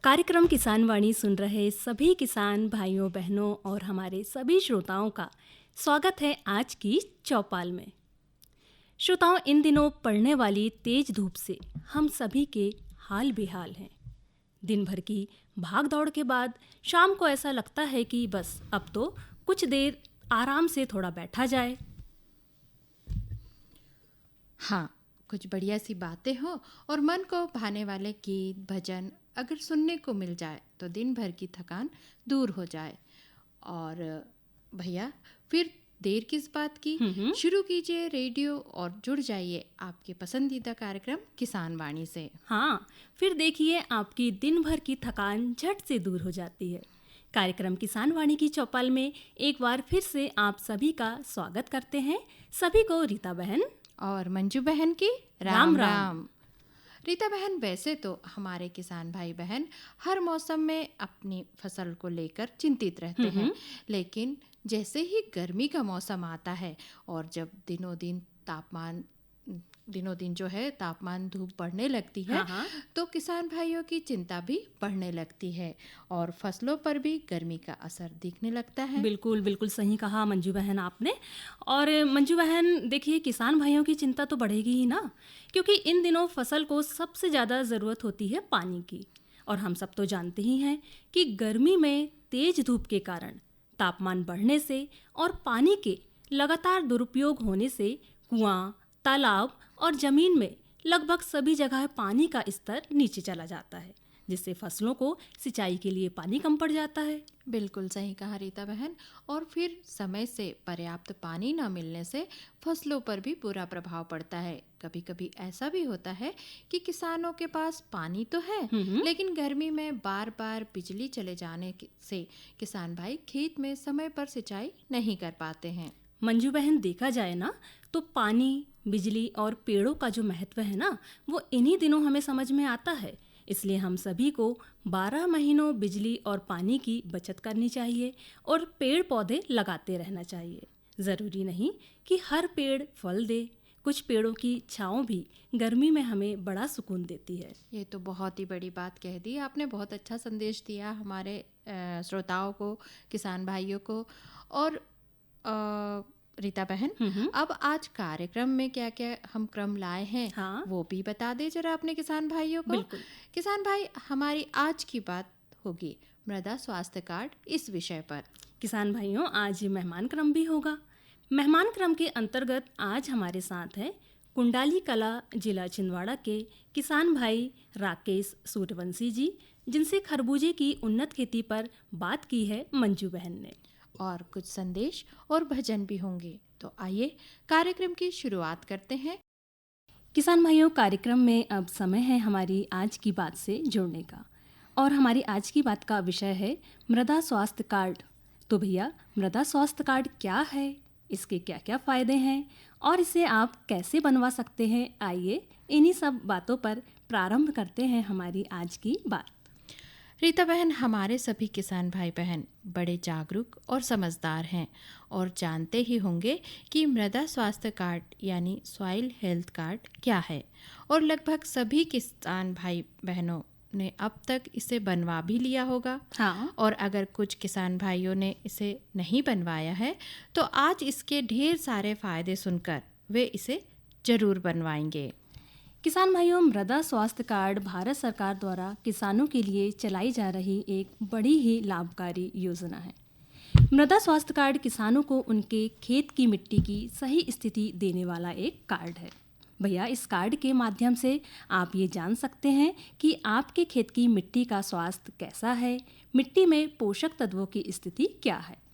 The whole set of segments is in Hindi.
कार्यक्रम किसान वाणी सुन रहे सभी किसान भाइयों बहनों और हमारे सभी श्रोताओं का स्वागत है आज की चौपाल में। श्रोताओं, इन दिनों पड़ने वाली तेज धूप से हम सभी के हाल बेहाल हैं। दिन भर की भाग दौड़ के बाद शाम को ऐसा लगता है कि बस अब तो कुछ देर आराम से थोड़ा बैठा जाए। हाँ, कुछ बढ़िया सी बातें हो और मन को भाने वाले गीत भजन अगर सुनने को मिल जाए तो दिन भर की थकान दूर हो जाए। और भैया, फिर देर किस बात की, शुरू कीजिए रेडियो और जुड़ जाइए आपके पसंदीदा कार्यक्रम किसान वाणी से। हाँ, फिर देखिए आपकी दिन भर की थकान झट से दूर हो जाती है। कार्यक्रम किसान वाणी की चौपाल में एक बार फिर से आप सभी का स्वागत करते हैं। सभी को रीता बहन और मंजू बहन की राम राम राम। राम। रीता बहन, वैसे तो हमारे किसान भाई बहन हर मौसम में अपनी फसल को लेकर चिंतित रहते हैं, लेकिन जैसे ही गर्मी का मौसम आता है और जब दिनों दिन जो है तापमान धूप बढ़ने लगती है, तो किसान भाइयों की चिंता भी बढ़ने लगती है और फसलों पर भी गर्मी का असर दिखने लगता है। बिल्कुल बिल्कुल सही कहा मंजू बहन आपने। और मंजू बहन देखिए, किसान भाइयों की चिंता तो बढ़ेगी ही ना, क्योंकि इन दिनों फसल को सबसे ज़्यादा ज़रूरत होती है पानी की। और हम सब तो जानते ही हैं कि गर्मी में तेज धूप के कारण तापमान बढ़ने से और पानी के लगातार दुरुपयोग होने से कुआं, तालाब और ज़मीन में लगभग सभी जगह पानी का स्तर नीचे चला जाता है, जिससे फसलों को सिंचाई के लिए पानी कम पड़ जाता है। बिल्कुल सही कहा रीता बहन। और फिर समय से पर्याप्त पानी न मिलने से फसलों पर भी बुरा प्रभाव पड़ता है। कभी कभी ऐसा भी होता है कि किसानों के पास पानी तो है, लेकिन गर्मी में बार बार बिजली चले जाने से किसान भाई खेत में समय पर सिंचाई नहीं कर पाते हैं। मंजू बहन, देखा जाए ना तो पानी, बिजली और पेड़ों का जो महत्व है ना, वो इन्हीं दिनों हमें समझ में आता है। इसलिए हम सभी को 12 महीनों बिजली और पानी की बचत करनी चाहिए और पेड़ पौधे लगाते रहना चाहिए। ज़रूरी नहीं कि हर पेड़ फल दे, कुछ पेड़ों की छाँव भी गर्मी में हमें बड़ा सुकून देती है। ये तो बहुत ही बड़ी बात कह दी आपने। बहुत अच्छा संदेश दिया हमारे श्रोताओं को, किसान भाइयों को। और रीता बहन, अब आज कार्यक्रम में क्या क्या हम क्रम लाए हैं, वो भी बता दे जरा अपने किसान भाइयों को। बिल्कुल। किसान भाई, हमारी आज की बात होगी मृदा स्वास्थ्य कार्ड इस विषय पर। किसान भाइयों, आज मेहमान क्रम भी होगा। मेहमान क्रम के अंतर्गत आज हमारे साथ है कुंडाली कला जिला छिंदवाड़ा के किसान भाई राकेश सूर्यवंशी जी, जिनसे खरबूजे की उन्नत खेती पर बात की है मंजू बहन ने। और कुछ संदेश और भजन भी होंगे। तो आइए कार्यक्रम की शुरुआत करते हैं। किसान भाइयों, कार्यक्रम में अब समय है हमारी आज की बात से जुड़ने का। और हमारी आज की बात का विषय है मृदा स्वास्थ्य कार्ड। तो भैया, मृदा स्वास्थ्य कार्ड क्या है, इसके क्या क्या फ़ायदे हैं और इसे आप कैसे बनवा सकते हैं, आइए इन्हीं सब बातों पर प्रारंभ करते हैं हमारी आज की बात। रीता बहन, हमारे सभी किसान भाई बहन बड़े जागरूक और समझदार हैं और जानते ही होंगे कि मृदा स्वास्थ्य कार्ड यानी सॉइल हेल्थ कार्ड क्या है। और लगभग सभी किसान भाई बहनों ने अब तक इसे बनवा भी लिया होगा। और अगर कुछ किसान भाइयों ने इसे नहीं बनवाया है तो आज इसके ढेर सारे फायदे सुनकर वे इसे जरूर बनवाएंगे। किसान भाइयों, मृदा स्वास्थ्य कार्ड भारत सरकार द्वारा किसानों के लिए चलाई जा रही एक बड़ी ही लाभकारी योजना है। मृदा स्वास्थ्य कार्ड किसानों को उनके खेत की मिट्टी की सही स्थिति देने वाला एक कार्ड है। भैया, इस कार्ड के माध्यम से आप ये जान सकते हैं कि आपके खेत की मिट्टी का स्वास्थ्य कैसा है, मिट्टी में पोषक तत्वों की स्थिति क्या है।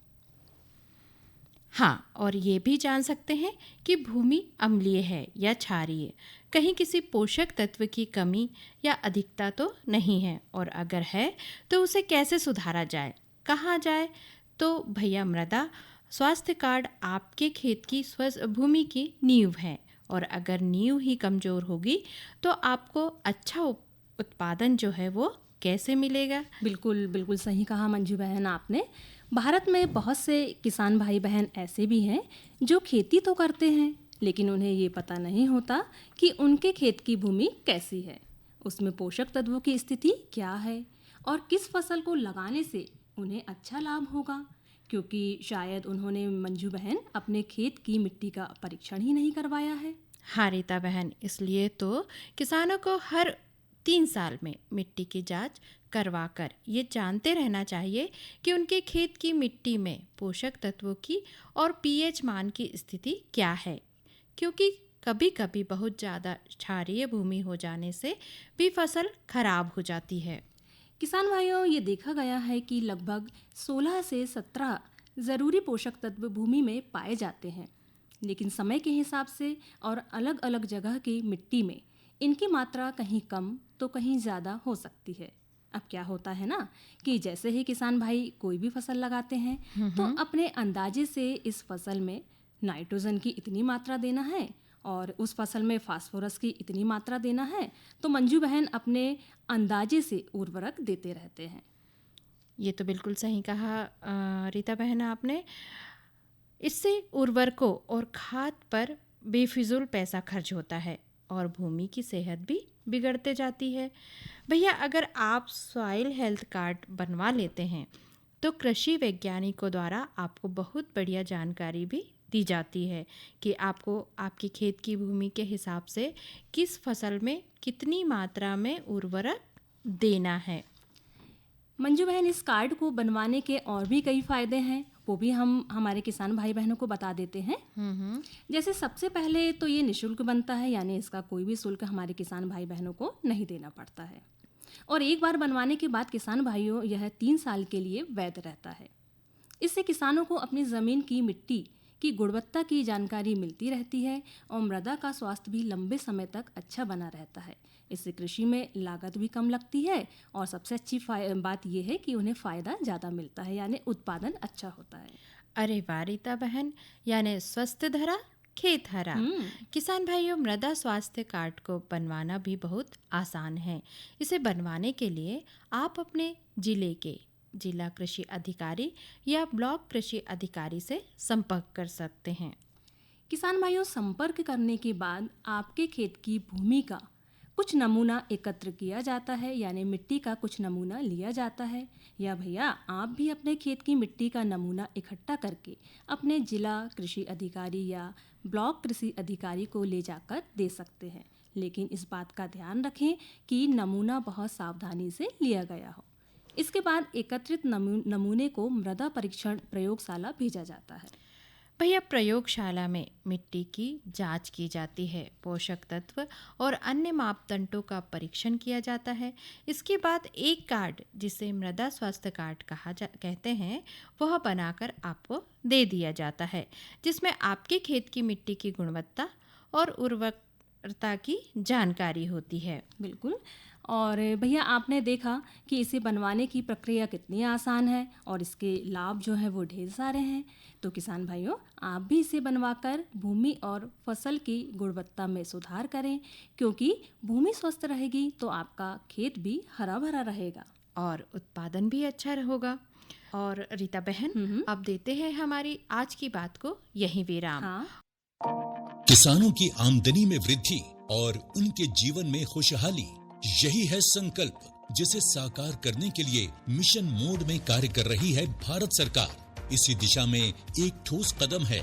हाँ, और ये भी जान सकते हैं कि भूमि अम्लीय है या क्षारीय, कहीं किसी पोषक तत्व की कमी या अधिकता तो नहीं है, और अगर है तो उसे कैसे सुधारा जाए, कहाँ जाए। तो भैया, मृदा स्वास्थ्य कार्ड आपके खेत की स्वस्थ भूमि की नींव है, और अगर नींव ही कमज़ोर होगी तो आपको अच्छा उत्पादन जो है वो कैसे मिलेगा। बिल्कुल बिल्कुल सही कहा मंजू बहन आपने। भारत में बहुत से किसान भाई बहन ऐसे भी हैं जो खेती तो करते हैं, लेकिन उन्हें ये पता नहीं होता कि उनके खेत की भूमि कैसी है, उसमें पोषक तत्वों की स्थिति क्या है और किस फसल को लगाने से उन्हें अच्छा लाभ होगा, क्योंकि शायद उन्होंने मंजू बहन अपने खेत की मिट्टी का परीक्षण ही नहीं करवाया है। हाँ रीता बहन, इसलिए तो किसानों को हर 3 साल में मिट्टी की जांच करवाकर ये जानते रहना चाहिए कि उनके खेत की मिट्टी में पोषक तत्वों की और पीएच मान की स्थिति क्या है, क्योंकि कभी कभी बहुत ज़्यादा क्षारीय भूमि हो जाने से भी फसल खराब हो जाती है। किसान भाइयों, ये देखा गया है कि लगभग 16 से 17 ज़रूरी पोषक तत्व भूमि में पाए जाते हैं, लेकिन समय के हिसाब से और अलग अलग जगह की मिट्टी में इनकी मात्रा कहीं कम तो कहीं ज़्यादा हो सकती है। अब क्या होता है ना कि जैसे ही किसान भाई कोई भी फसल लगाते हैं तो अपने अंदाजे से इस फसल में नाइट्रोजन की इतनी मात्रा देना है और उस फसल में फास्फोरस की इतनी मात्रा देना है, तो मंजू बहन अपने अंदाजे से उर्वरक देते रहते हैं। ये तो बिल्कुल सही कहा रीता बहन आपने। इससे उर्वरकों और खाद पर बेफिजूल पैसा खर्च होता है और भूमि की सेहत भी बिगड़ते जाती है। भैया, अगर आप सॉइल हेल्थ कार्ड बनवा लेते हैं तो कृषि वैज्ञानिकों द्वारा आपको बहुत बढ़िया जानकारी भी दी जाती है कि आपको आपके खेत की भूमि के हिसाब से किस फसल में कितनी मात्रा में उर्वरक देना है। मंजू बहन, इस कार्ड को बनवाने के और भी कई फायदे हैं, वो भी हम हमारे किसान भाई बहनों को बता देते हैं। जैसे सबसे पहले तो ये निःशुल्क बनता है, यानी इसका कोई भी शुल्क हमारे किसान भाई बहनों को नहीं देना पड़ता है। और एक बार बनवाने के बाद किसान भाइयों यह 3 साल के लिए वैध रहता है। इससे किसानों को अपनी ज़मीन की मिट्टी की गुणवत्ता की जानकारी मिलती रहती है और मृदा का स्वास्थ्य भी लंबे समय तक अच्छा बना रहता है। इससे कृषि में लागत भी कम लगती है और सबसे अच्छी बात यह है कि उन्हें फ़ायदा ज़्यादा मिलता है, यानी उत्पादन अच्छा होता है। अरे वाह रीता बहन, यानी स्वस्थ धरा खेत हरा। किसान भाइयों, मृदा स्वास्थ्य कार्ड को बनवाना भी बहुत आसान है। इसे बनवाने के लिए आप अपने जिले के जिला कृषि अधिकारी या ब्लॉक कृषि अधिकारी से संपर्क कर सकते हैं। किसान भाइयों, संपर्क करने के बाद आपके खेत की भूमि का कुछ नमूना एकत्र किया जाता है, यानी मिट्टी का कुछ नमूना लिया जाता है। या भैया, आप भी अपने खेत की मिट्टी का नमूना इकट्ठा करके अपने जिला कृषि अधिकारी या ब्लॉक कृषि अधिकारी को ले जाकर दे सकते हैं, लेकिन इस बात का ध्यान रखें कि नमूना बहुत सावधानी से लिया गया हो। इसके बाद एकत्रित नमूने को मृदा परीक्षण प्रयोगशाला भेजा जाता है। भैया, प्रयोगशाला में मिट्टी की जांच की जाती है, पोषक तत्व और अन्य मापदंडों का परीक्षण किया जाता है। इसके बाद एक कार्ड, जिसे मृदा स्वास्थ्य कार्ड कहते हैं, वह बनाकर आपको दे दिया जाता है, जिसमें आपके खेत की मिट्टी की गुणवत्ता और उर्वरता की जानकारी होती है। बिल्कुल। और भैया, आपने देखा कि इसे बनवाने की प्रक्रिया कितनी आसान है और इसके लाभ जो है वो ढेर सारे हैं। तो किसान भाइयों, आप भी इसे बनवाकर भूमि और फसल की गुणवत्ता में सुधार करें, क्योंकि भूमि स्वस्थ रहेगी तो आपका खेत भी हरा भरा रहेगा और उत्पादन भी अच्छा होगा। और रीता बहन, अब देते हैं हमारी आज की बात को यहीं विराम। हाँ। किसानों की आमदनी में वृद्धि और उनके जीवन में खुशहाली, यही है संकल्प जिसे साकार करने के लिए मिशन मोड में कार्य कर रही है भारत सरकार। इसी दिशा में एक ठोस कदम है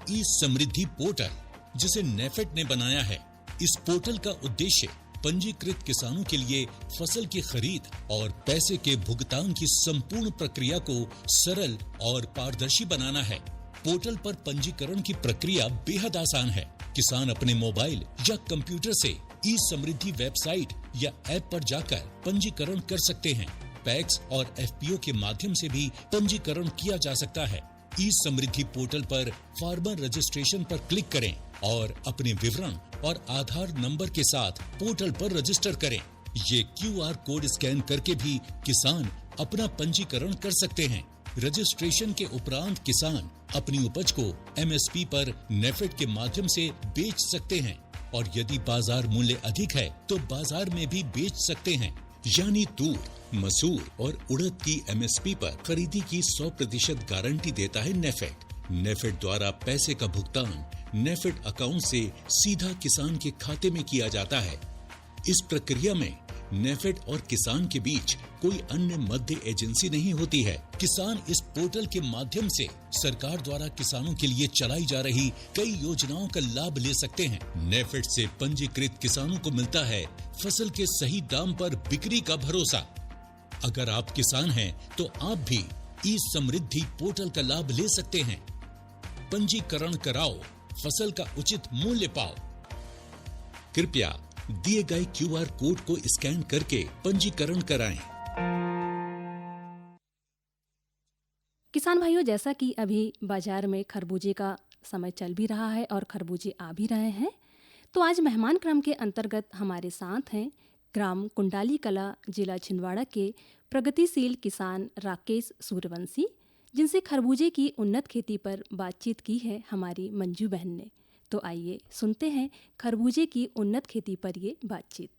ई समृद्धि पोर्टल, जिसे नेफेड ने बनाया है। इस पोर्टल का उद्देश्य पंजीकृत किसानों के लिए फसल की खरीद और पैसे के भुगतान की संपूर्ण प्रक्रिया को सरल और पारदर्शी बनाना है। पोर्टल पर पंजीकरण की प्रक्रिया बेहद आसान है। किसान अपने मोबाइल या कंप्यूटर से ई समृद्धि वेबसाइट या ऐप पर जाकर पंजीकरण कर सकते हैं। पैक्स और एफपीओ के माध्यम से भी पंजीकरण किया जा सकता है। ई समृद्धि पोर्टल पर फार्मर रजिस्ट्रेशन पर क्लिक करें और अपने विवरण और आधार नंबर के साथ पोर्टल पर रजिस्टर करें। ये क्यूआर कोड स्कैन करके भी किसान अपना पंजीकरण कर सकते हैं। रजिस्ट्रेशन के उपरांत किसान अपनी उपज को एमएसपी पर नेफेड के माध्यम से बेच सकते हैं और यदि बाजार मूल्य अधिक है तो बाजार में भी बेच सकते हैं। यानी तूर, मसूर और उड़द की एमएसपी पर खरीदी की 100% गारंटी देता है नेफेड। नेफेड द्वारा पैसे का भुगतान नेफेड अकाउंट से सीधा किसान के खाते में किया जाता है। इस प्रक्रिया में नेफेड और किसान के बीच कोई अन्य मध्य एजेंसी नहीं होती है। किसान इस पोर्टल के माध्यम से सरकार द्वारा किसानों के लिए चलाई जा रही कई योजनाओं का लाभ ले सकते हैं। नेफेड से पंजीकृत किसानों को मिलता है फसल के सही दाम पर बिक्री का भरोसा। अगर आप किसान हैं तो आप भी ई समृद्धि पोर्टल का लाभ ले सकते हैं। पंजीकरण कराओ, फसल का उचित मूल्य पाओ। कृपया दिए गए QR कोड को स्कैन करके पंजीकरण कराएं। किसान भाइयों, जैसा कि अभी बाजार में खरबूजे का समय चल भी रहा है और खरबूजे आ भी रहे हैं, तो आज मेहमान क्रम के अंतर्गत हमारे साथ हैं ग्राम कुंडाली कला, जिला छिंदवाड़ा के प्रगतिशील किसान राकेश सूर्यवंशी, जिनसे खरबूजे की उन्नत खेती पर बातचीत की है हमारी मंजू बहन ने। तो आइए सुनते हैं खरबूजे की उन्नत खेती पर ये बातचीत।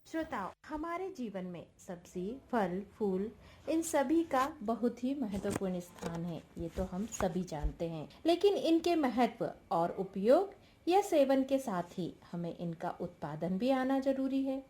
श्रोताओं, हमारे जीवन में सब्जी, फल, फूल इन सभी का बहुत ही महत्वपूर्ण स्थान है, ये तो हम सभी जानते हैं। लेकिन इनके महत्व और उपयोग या सेवन के साथ ही हमें इनका उत्पादन भी आना जरूरी है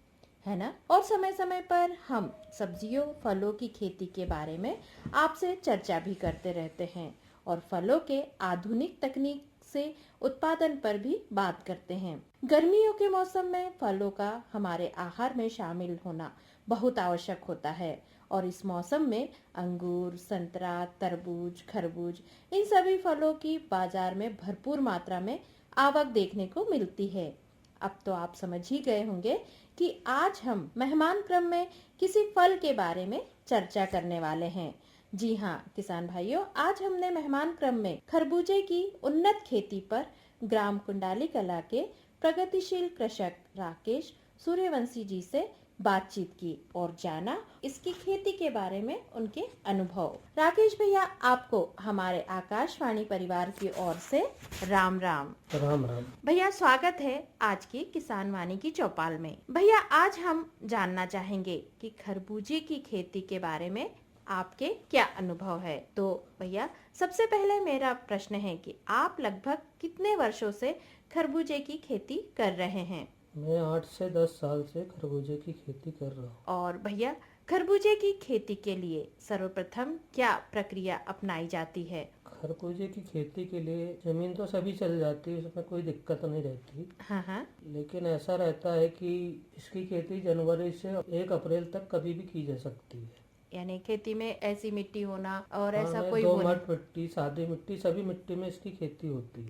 ना। और समय समय पर हम सब्जियों, फलों की खेती के बारे में आपसे चर्चा भी करते रहते हैं और फलों के आधुनिक तकनीक से उत्पादन पर भी बात करते हैं। गर्मियों के मौसम में फलों का हमारे आहार में शामिल होना बहुत आवश्यक होता है और इस मौसम में अंगूर, संतरा, तरबूज, खरबूज इन सभी फलों की बाजार में भरपूर मात्रा में आवक देखने को मिलती है। अब तो आप समझ ही गए होंगे कि आज हम मेहमान क्रम में किसी फल के बारे में चर्चा करने वाले हैं। जी हाँ किसान भाइयों, आज हमने मेहमान क्रम में खरबूजे की उन्नत खेती पर ग्राम कुंडाली कला के प्रगतिशील कृषक राकेश सूर्यवंशी जी से बातचीत की और जाना इसकी खेती के बारे में उनके अनुभव। राकेश भैया, आपको हमारे आकाशवाणी परिवार की ओर से राम राम। राम राम भैया, स्वागत है आज की किसान वाणी की चौपाल में। भैया, आज हम जानना चाहेंगे कि खरबूजे की खेती के बारे में आपके क्या अनुभव है। तो भैया, सबसे पहले मेरा प्रश्न है कि आप लगभग कितने वर्षों से खरबूजे की खेती कर रहे हैं? मैं 8 से 10 साल से खरबूजे की खेती कर रहा हूँ। और भैया, खरबूजे की खेती के लिए सर्वप्रथम क्या प्रक्रिया अपनाई जाती है? खरबूजे की खेती के लिए जमीन तो सभी चल जाती है, उसमें कोई दिक्कत नहीं रहती। हाँ। लेकिन ऐसा रहता है कि इसकी खेती जनवरी से 1 अप्रैल तक कभी भी की जा सकती है। यानी खेती में ऐसी मिट्टी होना और ऐसा हाँ, कोई वो दोमट मिट्टी, सादी मिट्टी, सभी मिट्टी में इसकी खेती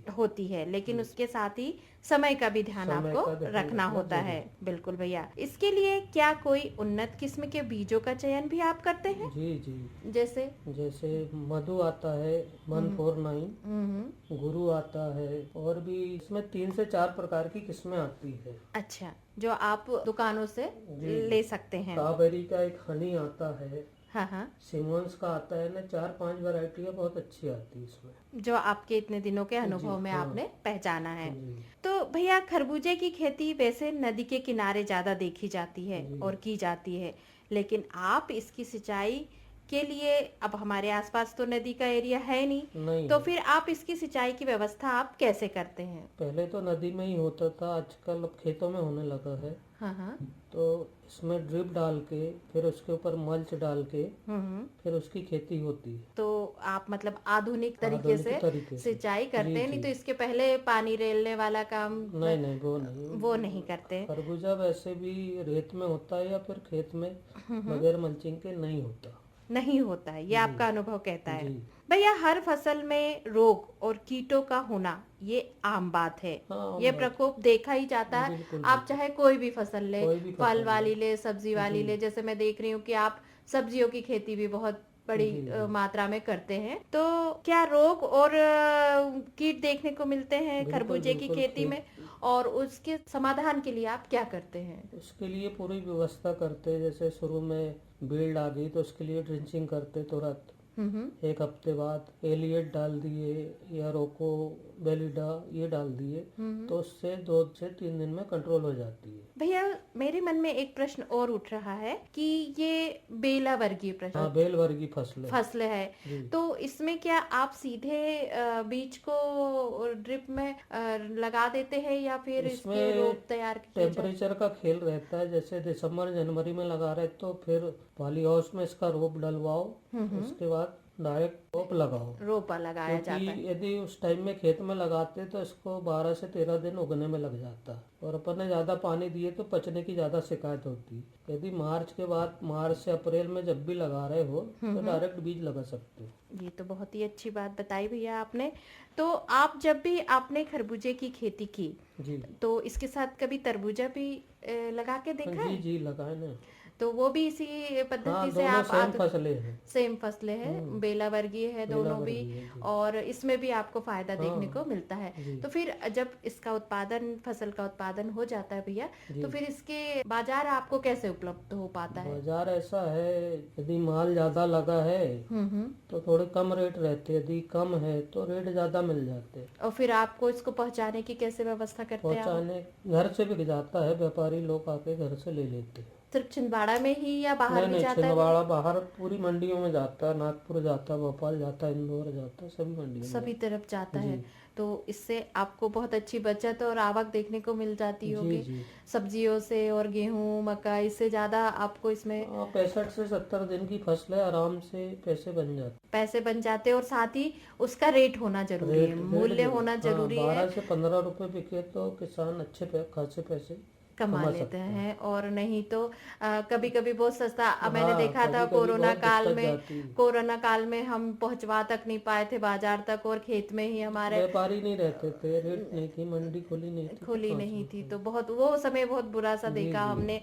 होती है। लेकिन उसके साथ ही समय का भी ध्यान समय आपको का ध्यान रखना रखना होता है। बिल्कुल भैया, इसके लिए क्या कोई उन्नत किस्म के बीजों का चयन भी आप करते हैं? जी। जैसे मधु आता है, 149, गुरु आता है और भी इसमें 3 से 4 प्रकार की किस्में आती है। अच्छा, जो आप दुकानों से ले सकते हैं। कावेरी का एक हनी आता है। हाँ। सिमोन्स का आता है ना, 4-5 वैरायटी बहुत अच्छी आती है इसमें, जो आपके इतने दिनों के अनुभव में हाँ। आपने पहचाना है। जी। तो भैया, खरबूजे की खेती वैसे नदी के किनारे ज्यादा देखी जाती है जी। और की जाती है, लेकिन आप इसकी सिंचाई के लिए, अब हमारे आसपास तो नदी का एरिया है नहीं, तो फिर आप इसकी सिंचाई की व्यवस्था आप कैसे करते हैं? पहले तो नदी में ही होता था, आजकल अब खेतों में होने लगा है। हाँ। तो इसमें ड्रिप डाल के, फिर उसके ऊपर मल्च डाल के, फिर उसकी खेती होती है। तो आप मतलब आधुनिक तरीके से सिंचाई करते हैं? नहीं तो इसके पहले पानी रेलने वाला काम? नहीं, वो नहीं करते। खरबूजा वैसे भी रेत में होता है या फिर खेत में बगैर मल्चिंग के नहीं होता है, ये आपका अनुभव कहता है। भैया, हर फसल में रोग और कीटों का होना ये आम बात है। ये प्रकोप देखा ही जाता है। आप चाहे कोई भी फसल ले, फल वाली ले, सब्जी वाली ले। जैसे मैं देख रही हूँ कि आप सब्जियों की खेती भी बहुत बड़ी मात्रा में करते हैं। तो क्या रोग और कीट देखने को मिलते हैं खरबूजे की खेती में, और उसके समाधान के लिए आप क्या करते हैं? उसके लिए पूरी व्यवस्था करते हैं। जैसे शुरू में बेल आ गई तो उसके लिए ड्रिंचिंग करते तुरंत। एक हफ्ते बाद एलियट डाल दिए या रोको बेलिडा ये डाल दिए तो उससे 2 से 3 दिन में कंट्रोल हो जाती है। भैया मेरे मन में एक प्रश्न और उठ रहा है कि ये बेला वर्गीय हाँ, बेल वर्गीय फसलें है, तो इसमें क्या आप सीधे बीज को ड्रिप में लगा देते हैं या फिर इसके रोप तैयार किए जाते हैं? टेम्परेचर का खेल रहता है, जैसे दिसंबर जनवरी में लगा रहे तो फिर पॉली हाउस में इसका रोप डलवाओ, उसके बाद डायरेक्ट रोपा लगाया जाता है। यदि उस टाइम में खेत में लगाते तो इसको 12 से 13 दिन उगने में लग जाता, और अपन ने ज्यादा पानी दिए तो पचने की ज्यादा शिकायत होती। यदि मार्च के बाद, मार्च से अप्रैल में जब भी लगा रहे हो तो डायरेक्ट बीज लगा सकते हो। ये तो बहुत ही अच्छी बात बताई भैया आपने। तो आप जब भी आपने खरबूजे की खेती की जी, तो इसके साथ कभी तरबूजा भी लगा के देखा है? जी लगाए ना, तो वो भी इसी पद्धति से आप सेम फसलें हैं, बेला वर्गीय है दोनों भी, और इसमें भी आपको फायदा देखने को मिलता है। तो फिर जब इसका उत्पादन, फसल का उत्पादन हो जाता है भैया, तो फिर इसके बाजार आपको कैसे उपलब्ध हो पाता है? बाजार ऐसा है, यदि माल ज्यादा लगा है तो थोड़े कम रेट रहते, यदि कम है तो रेट ज्यादा मिल जाते। और फिर आपको इसको पहुंचाने की कैसे व्यवस्था करते हैं? पहुंचाने घर से भी जाता है, व्यापारी लोग आके घर से ले लेते हैं। सिर्फ छिंदवाड़ा में ही या बाहर भी जाता है? छिंदवाड़ा बाहर पूरी मंडियों में जाता है, नागपुर जाता है, भोपाल जाता है, इंदौर जाता है, सभी मंडियों में, सभी तरफ जाता है। तो इससे आपको बहुत अच्छी बचत और आवक देखने को मिल जाती होगी सब्जियों से, और गेहूं मक्का, इससे ज्यादा आपको इसमें 65 से 70 दिन की फसल है, आराम से पैसे बन जाते और साथ ही उसका रेट होना जरूरी है, मूल्य होना जरूरी है। 12 से 15 रुपए बिके तो किसान अच्छे खासे पैसे कमा लेते हैं, और नहीं तो कभी कभी बहुत सस्ता। मैंने देखा था कोरोना काल में हम पहुंचवा तक नहीं पाए थे बाजार तक, और खेत में ही हमारे व्यापारी नहीं रहते थे, रेट नहीं थी, मंडी खुली नहीं थी। तो बहुत वो समय बहुत बुरा सा देखा हमने,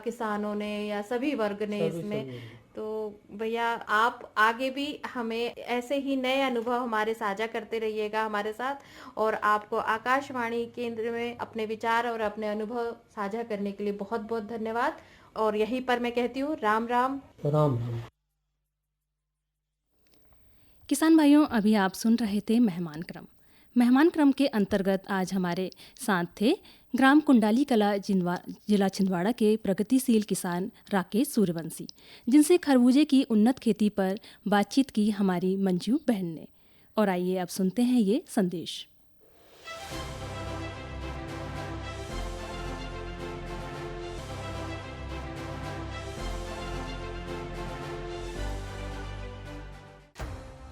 किसानों ने या सभी वर्ग ने इसमें। तो भैया आप आगे भी हमें ऐसे ही नए अनुभव हमारे साझा करते रहिएगा हमारे साथ, और आपको आकाशवाणी केंद्र में अपने विचार और अपने अनुभव साझा करने के लिए बहुत बहुत धन्यवाद। और यहीं पर मैं कहती हूँ राम राम। किसान भाइयों, अभी आप सुन रहे थे मेहमान क्रम के अंतर्गत आज हमारे साथ थे ग्राम कुंडाली कला जिला छिंदवाड़ा के प्रगतिशील किसान राकेश सूर्यवंशी, जिनसे खरबूजे की उन्नत खेती पर बातचीत की हमारी मंजू बहन ने। और आइए अब सुनते हैं ये संदेश।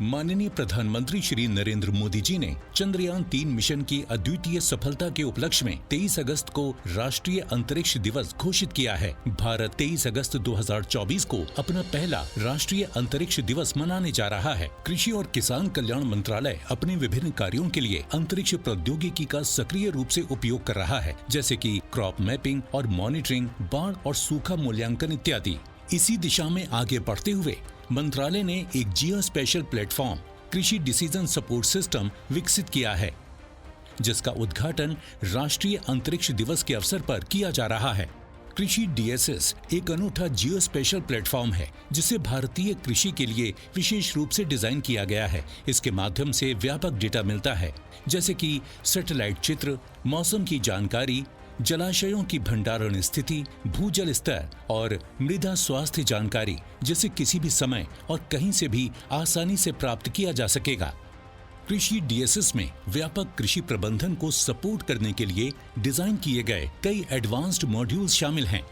माननीय प्रधानमंत्री श्री नरेंद्र मोदी जी ने चंद्रयान 3 मिशन की अद्वितीय सफलता के उपलक्ष्य में 23 अगस्त को राष्ट्रीय अंतरिक्ष दिवस घोषित किया है। भारत 23 अगस्त 2024 को अपना पहला राष्ट्रीय अंतरिक्ष दिवस मनाने जा रहा है। कृषि और किसान कल्याण मंत्रालय अपने विभिन्न कार्यों के लिए अंतरिक्ष प्रौद्योगिकी का सक्रिय रूप से उपयोग कर रहा है, जैसे कि क्रॉप मैपिंग और मॉनिटरिंग, बाढ़ और सूखा मूल्यांकन इत्यादि। इसी दिशा में आगे बढ़ते हुए मंत्रालय ने एक जियो स्पेशल प्लेटफॉर्म कृषि डिसीजन सपोर्ट सिस्टम विकसित किया है, जिसका उद्घाटन राष्ट्रीय अंतरिक्ष दिवस के अवसर पर किया जा रहा है। कृषि DSS एक अनूठा जियो स्पेशल प्लेटफॉर्म है, जिसे भारतीय कृषि के लिए विशेष रूप से डिजाइन किया गया है। इसके माध्यम से व्यापक डेटा मिलता है, जैसे कि सैटेलाइट चित्र, मौसम की जानकारी, जलाशयों की भंडारण स्थिति, भूजल स्तर और मृदा स्वास्थ्य जानकारी, जिसे किसी भी समय और कहीं से भी आसानी से प्राप्त किया जा सकेगा। कृषि DSS में व्यापक कृषि प्रबंधन को सपोर्ट करने के लिए डिजाइन किए गए कई एडवांस्ड मॉड्यूल्स शामिल हैं।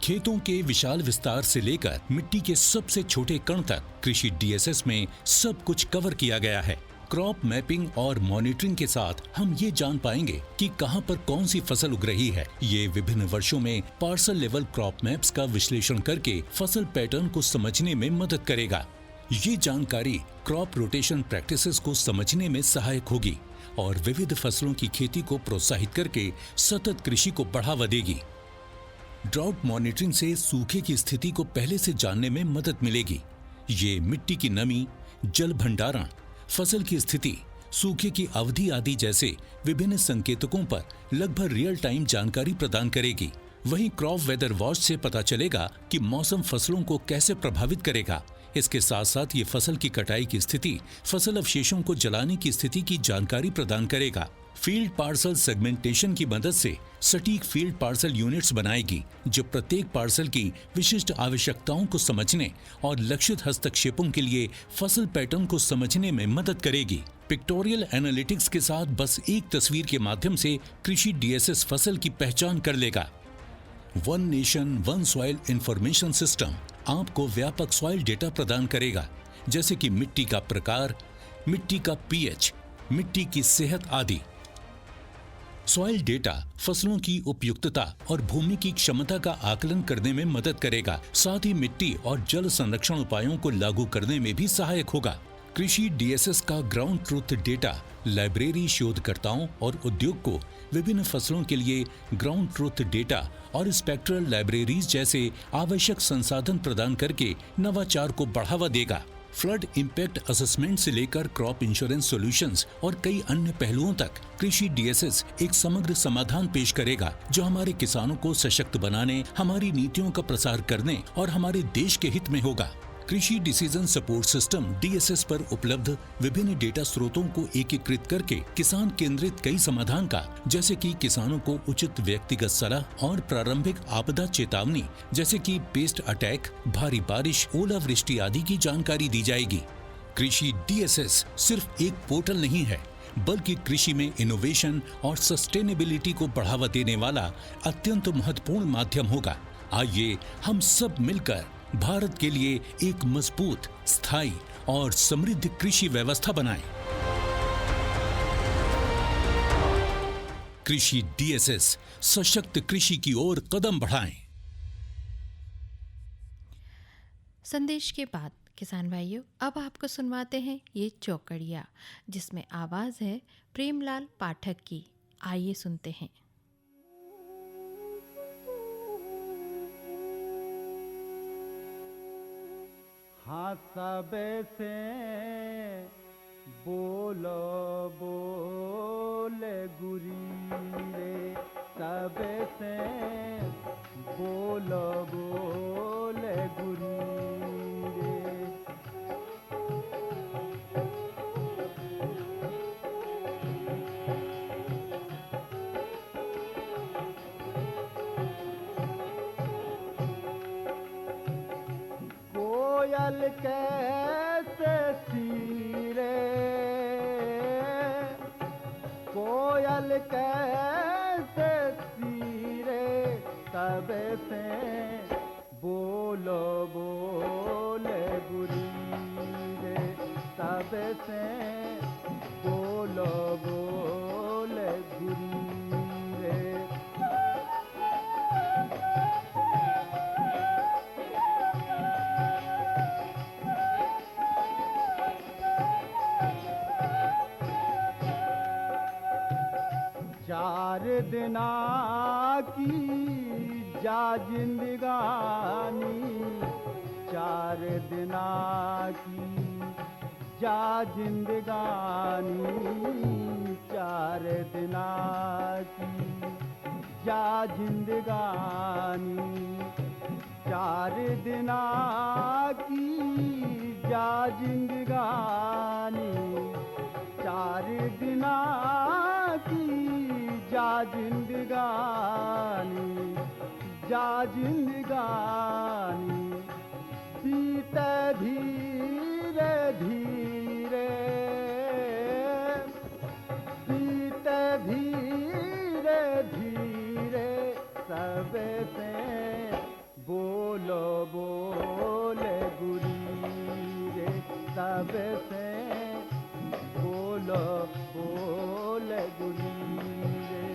खेतों के विशाल विस्तार से लेकर मिट्टी के सबसे छोटे कण तक कृषि DSS में सब कुछ कवर किया गया है। क्रॉप मैपिंग और मॉनिटरिंग के साथ हम ये जान पाएंगे कि कहां पर कौन सी फसल उग रही है। ये विभिन्न वर्षों में पार्सल लेवल क्रॉप मैप्स का विश्लेषण करके फसल पैटर्न को समझने में मदद करेगा। ये जानकारी क्रॉप रोटेशन प्रैक्टिसेस को समझने में सहायक होगी और विविध फसलों की खेती को प्रोत्साहित करके सतत कृषि को बढ़ावा देगी। ड्राउट मॉनिटरिंग से सूखे की स्थिति को पहले से जानने में मदद मिलेगी। ये मिट्टी की नमी, जल भंडारण, फसल की स्थिति, सूखे की अवधि आदि जैसे विभिन्न संकेतकों पर लगभग रियल टाइम जानकारी प्रदान करेगी। वहीं क्रॉप वेदर वॉच से पता चलेगा कि मौसम फसलों को कैसे प्रभावित करेगा। इसके साथ साथ ये फसल की कटाई की स्थिति, फसल अवशेषों को जलाने की स्थिति की जानकारी प्रदान करेगा। फील्ड पार्सल सेगमेंटेशन की मदद से सटीक फील्ड पार्सल यूनिट्स बनाएगी, जो प्रत्येक पार्सल की विशिष्ट आवश्यकताओं को समझने और लक्षित हस्तक्षेपों के लिए फसल पैटर्न को समझने में मदद करेगी। पिक्टोरियल एनालिटिक्स के साथ बस एक तस्वीर के माध्यम से कृषि डीएसएस फसल की पहचान कर लेगा। One nation one soil information system आपको व्यापक सॉइल डेटा प्रदान करेगा, जैसे कि मिट्टी का प्रकार, मिट्टी का पीएच, मिट्टी की सेहत आदि। सॉइल डेटा फसलों की उपयुक्तता और भूमि की क्षमता का आकलन करने में मदद करेगा, साथ ही मिट्टी और जल संरक्षण उपायों को लागू करने में भी सहायक होगा। कृषि डीएसएस का ग्राउंड ट्रूथ डेटा लाइब्रेरी शोधकर्ताओं और उद्योग को विभिन्न फसलों के लिए ग्राउंड ट्रूथ डेटा और स्पेक्ट्रल लाइब्रेरीज जैसे आवश्यक संसाधन प्रदान करके नवाचार को बढ़ावा देगा। फ्लड इम्पैक्ट असेसमेंट से लेकर क्रॉप इंश्योरेंस सॉल्यूशंस और कई अन्य पहलुओं तक कृषि डीएसएस एक समग्र समाधान पेश करेगा, जो हमारे किसानों को सशक्त बनाने, हमारी नीतियों का प्रसार करने और हमारे देश के हित में होगा। कृषि डिसीजन सपोर्ट सिस्टम डीएसएस पर उपलब्ध विभिन्न डेटा स्रोतों को एकीकृत करके किसान केंद्रित कई समाधान का, जैसे कि किसानों को उचित व्यक्तिगत सलाह और प्रारंभिक आपदा चेतावनी जैसे कि पेस्ट अटैक, भारी बारिश, ओलावृष्टि आदि की जानकारी दी जाएगी। कृषि डीएसएस सिर्फ एक पोर्टल नहीं है, बल्कि कृषि में इनोवेशन और सस्टेनेबिलिटी को बढ़ावा देने वाला अत्यंत महत्वपूर्ण माध्यम होगा। आइए हम सब मिलकर भारत के लिए एक मजबूत, स्थायी और समृद्ध कृषि व्यवस्था बनाएं। कृषि डीएसएस सशक्त कृषि की ओर कदम बढ़ाएं। संदेश के बाद किसान भाइयों, अब आपको सुनवाते हैं ये चौकड़िया, जिसमें आवाज है प्रेमलाल पाठक की। आइए सुनते हैं। हाँ सबे से बोलो बोले गुरी रे, सबे से बोलो बोले गुरी रे। कोयल कैसे सीरे, कोयल कैसे सीरे, सबे से बोलो बोले गुरी रे, सबे से बोलो बोले गुरी रे। चार दिना की जा जिंदगानी, चार दिना की जा जिंदगानी, चार दिना की जा जिंदगानी, चार दिना की जा जिंदगानी, चार दिना की जा जिंदगानी, जा जिंदगानी। बीते धीरे धीरे, बीते धीरे धीरे, सबे से बोलो बोले गुरी रे, सबे से बोलो बोले गुरी रे।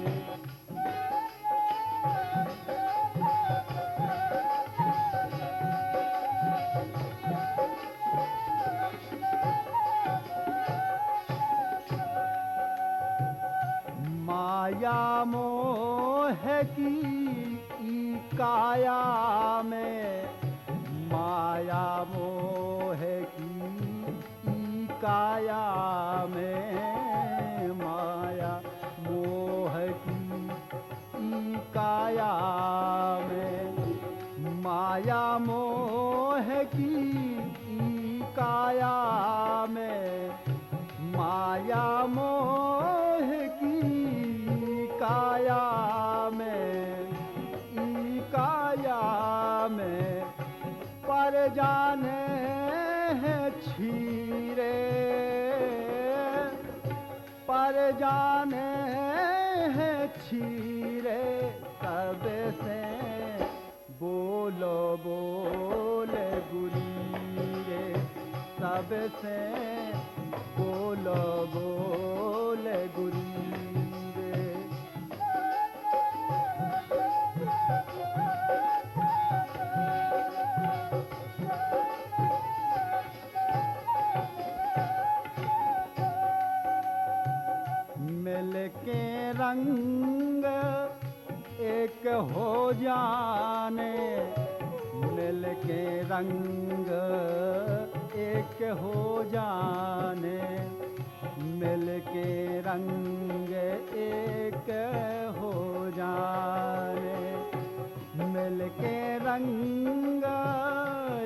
माया मोह की ई काया में, माया मोह की ई काया में, माया मोह की ई काया में, माया माया मोह की ई काया में, माया मोह की ई काया में, ई काया में पर जाने हैं छीरे, पर जाने हैं छीरे, तब से बोलो बोले गुरी रे, तब से बोलो बोले गुरी रे। मिल के रंग एक हो जाने, मिल के रंग एक हो जाने, मिल के रंग एक हो जाने, मिल के रंग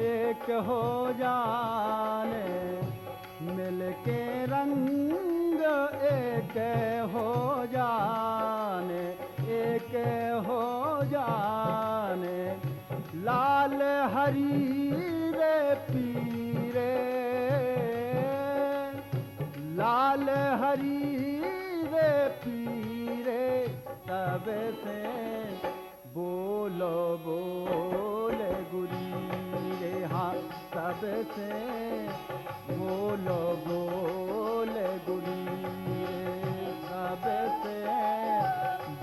एक हो जाने, मिल के रंग एक हो जाने, एक हो जाने, लाल हरी रे पीरे, लाल हरी रे पीरे, तब से बोलो बोले गुरी रे, हाँ तब से बोलो बोले गुरी रे, तब से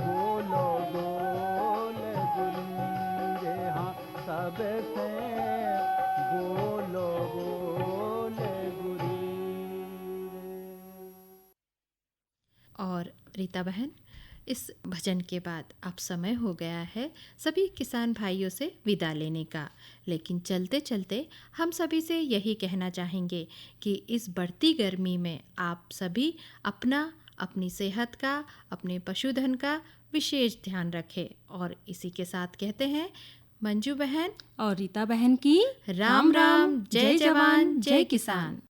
बोलो बोले गुरी रे, हाँ तब से बोलो बोले गुरी रे। और रीता बहन, इस भजन के बाद अब समय हो गया है सभी किसान भाइयों से विदा लेने का, लेकिन चलते चलते हम सभी से यही कहना चाहेंगे कि इस बढ़ती गर्मी में आप सभी अपना, अपनी सेहत का, अपने पशुधन का विशेष ध्यान रखें। और इसी के साथ कहते हैं मंजू बहन और रीता बहन की राम राम, जय जवान जय किसान।